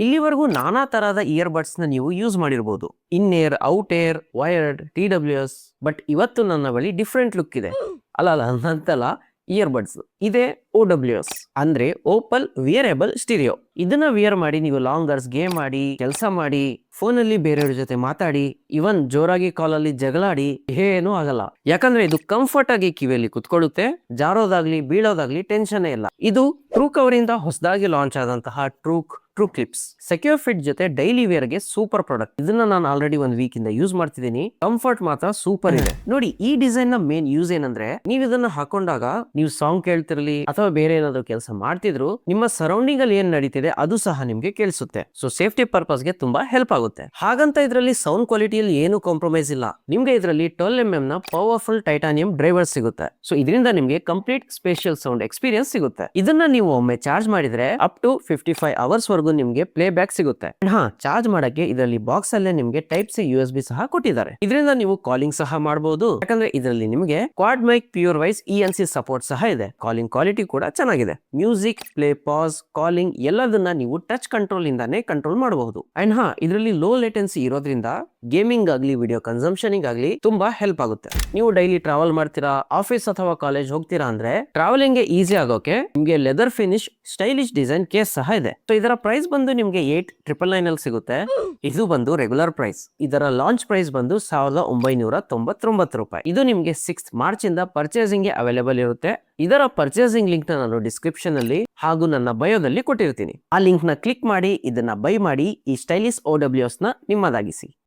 ಇಲ್ಲಿವರೆಗೂ ನಾನಾ ತರಹದ ಇಯರ್ಬಡ್ಸ್ ನ ನೀವು ಯೂಸ್ ಮಾಡಿರಬಹುದು, in ear, out ear, wired, TWS. But ಇವತ್ತು ನನ್ನ ಬಳಿ ಡಿಫ್ರೆಂಟ್ ಲುಕ್ ಇದೆ. ಅಲ್ಲ ನಂತಲ್ಲ, ಇಯರ್ಬಡ್ಸ್ ಇದೆ OWS ಅಂದ್ರೆ ಓಪಲ್ ವಿಯರೇಬಲ್ ಸ್ಟೀರಿಯೋ. ಇದನ್ನ ವಿಯರ್ ಮಾಡಿ ನೀವು ಲಾಂಗರ್ಸ್, ಗೇಮ್ ಆಡಿ, ಕೆಲಸ ಮಾಡಿ, ಫೋನಲ್ಲಿ ಬೇರೆಯವ್ರ ಜೊತೆ ಮಾತಾಡಿ, ಇವನ್ ಜೋರಾಗಿ ಕಾಲಲ್ಲಿ ಜಗಳಾಡಿ ಏನೂ ಆಗಲ್ಲ. ಯಾಕಂದ್ರೆ ಇದು ಕಂಫರ್ಟ್ ಆಗಿ ಕಿವಿಯಲ್ಲಿ ಕುತ್ಕೊಳ್ಳುತ್ತೆ. ಜಾರೋದಾಗ್ಲಿ ಬೀಳೋದಾಗ್ಲಿ ಟೆನ್ಷನ್ ಇಲ್ಲ. ಇದು ಟ್ರೂಕ್ ಅವರಿಂದ ಹೊಸದಾಗಿ ಲಾಂಚ್ ಆದಂತಹ ಟ್ರೂ ಕ್ಲಿಪ್ಸ್ ಸೆಕ್ಯೂರ್ ಫಿಟ್ ಜೊತೆ ಡೈಲಿ ವೇರ್ ಗೆ ಸೂಪರ್ ಪ್ರಾಡಕ್ಟ್. ಇದನ್ನ ನಾನು ಆಲ್ರೆಡಿ 1 ವೀಕ್ ಇಂದ ಯೂಸ್ ಮಾಡ್ತಿದ್ದೀನಿ. ಕಂಫರ್ಟ್ ಮಾತ್ರ ಸೂಪರ್ ಇದೆ. ನೋಡಿ, ಈ ಡಿಸೈನ್ ನ ಮೇನ್ ಯೂಸ್ ಏನಂದ್ರೆ, ನೀವು ಇದನ್ನ ಹಾಕೊಂಡಾಗ ನೀವು ಸಾಂಗ್ ಕೇಳ್ತಿರ್ಲಿ ಅಥವಾ ಬೇರೆ ಏನಾದ್ರು ಕೆಲಸ ಮಾಡ್ತಿದ್ರು, ನಿಮ್ಮ ಸರೌಂಡಿಂಗ್ ಅಲ್ಲಿ ಏನ್ ನಡೀತಿದೆ ಅದು ಸಹ ನಿಮ್ಗೆ ಕೇಳಿಸುತ್ತೆ. ಸೊ ಸೇಫ್ಟಿ ಪರ್ಪಸ್ ಗೆ ತುಂಬಾ ಹೆಲ್ಪ್ ಆಗುತ್ತೆ. ಹಾಗಂತ ಇದರಲ್ಲಿ ಸೌಂಡ್ ಕ್ವಾಲಿಟಿಯಲ್ಲಿ ಏನು ಕಾಂಪ್ರಮೈಸ್ ಇಲ್ಲ. ನಿಮ್ಗೆ ಇದರಲ್ಲಿ 12mm ನ ಪವರ್ಫುಲ್ ಟೈಟಾನಿಯಂ ಡ್ರೈವರ್ ಸಿಗುತ್ತೆ. ಸೊ ಇದರಿಂದ ನಿಮ್ಗೆ ಕಂಪ್ಲೀಟ್ ಸ್ಪೇಷಿಯಲ್ ಸೌಂಡ್ ಎಕ್ಸ್ಪೀರಿಯನ್ಸ್ ಸಿಗುತ್ತೆ. ಇದನ್ನ ನೀವು ಒಮ್ಮೆ ಚಾರ್ಜ್ ಮಾಡಿದ್ರೆ ಅಪ್ ಟು 55 ಅವರ್ಸ್ ವರೆಗೂ ನಿಮ್ಗೆ ಪ್ಲೇ ಬ್ಯಾಕ್ ಸಿಗುತ್ತೆ. ಚಾರ್ಜ್ ಮಾಡಕ್ಕೆ ಇದರಲ್ಲಿ ಬಾಕ್ಸ್ ಅಲ್ಲೇ ನಿಮ್ಗೆ ಟೈಪ್ ಸಿ USB ಸಹ ಕೊಟ್ಟಿದ್ದಾರೆ. ಇದರಿಂದ ನೀವು ಕಾಲಿಂಗ್ ಸಹ ಮಾಡಬಹುದು. ಯಾಕಂದ್ರೆ ಇದರಲ್ಲಿ ನಿಮ್ಗೆ quad mic, pure voice, ENC support ಸಹ ಇದೆ. ಕಾಲಿಂಗ್ ಕ್ವಾಲಿಟಿ ಕೂಡ ಚೆನ್ನಾಗಿದೆ. ಮ್ಯೂಸಿಕ್ ಪ್ಲೇ, ಪಾಸ್, ಕಾಲಿಂಗ್ ಎಲ್ಲದನ್ನ ನೀವು ಟಚ್ ಕಂಟ್ರೋಲ್ ಇಂದಾನೆ ಕಂಟ್ರೋಲ್ ಮಾಡಬಹುದು. ಅಂಡ್ ಇದರಲ್ಲಿ ಲೋ ಲೇಟೆನ್ಸಿ ಇರೋದ್ರಿಂದ ಗೇಮಿಂಗ್ ಆಗ್ಲಿ, ವಿಡಿಯೋ ಕನ್ಸಂಪ್ಷನ್ ಆಗ್ಲಿ ತುಂಬಾ ಹೆಲ್ಪ್ ಆಗುತ್ತೆ. ನೀವು ಡೈಲಿ ಟ್ರಾವೆಲ್ ಮಾಡ್ತೀರಾ, ಆಫೀಸ್ ಅಥವಾ ಕಾಲೇಜ್ ಹೋಗ್ತೀರಾ ಅಂದ್ರೆ ಟ್ರಾವೆಲಿಂಗ್ ಗೆ ಈಸಿ ಆಗೋಕೆ ನಿಮ್ಗೆ leather finish stylish design case ಸಹ ಇದೆ. ಸೊ ಇದರ ಪ್ರೈಸ್ ಬಂದು ನಿಮ್ಗೆ 8,999 ಅಲ್ಲಿ ಸಿಗುತ್ತೆ. ಇದು ಬಂದು ರೆಗ್ಯುಲರ್ ಪ್ರೈಸ್. ಇದರ ಲಾಂಚ್ ಪ್ರೈಸ್ ಬಂದು 1999 ರೂಪಾಯಿ. ಇದು ನಿಮ್ಗೆ 6th ಮಾರ್ಚ್ ಇಂದ ಪರ್ಚೇಸಿಂಗ್ ಗೆ ಅವೈಲೇಬಲ್ ಇರುತ್ತೆ. ಇದರ ಪರ್ಚೇಸಿಂಗ್ ಲಿಂಕ್ ನ ನಾನು ಡಿಸ್ಕ್ರಿಪ್ಷನ್ ಅಲ್ಲಿ ಹಾಗೂ ನನ್ನ ಬಯೋದಲ್ಲಿ ಕೊಟ್ಟಿರ್ತೀನಿ. ಆ ಲಿಂಕ್ ನ ಕ್ಲಿಕ್ ಮಾಡಿ ಇದನ್ನ ಬೈ ಮಾಡಿ ಈ ಸ್ಟೈಲಿಶ್ OWS ನ ನಿಮ್ಮದಾಗಿಸಿ.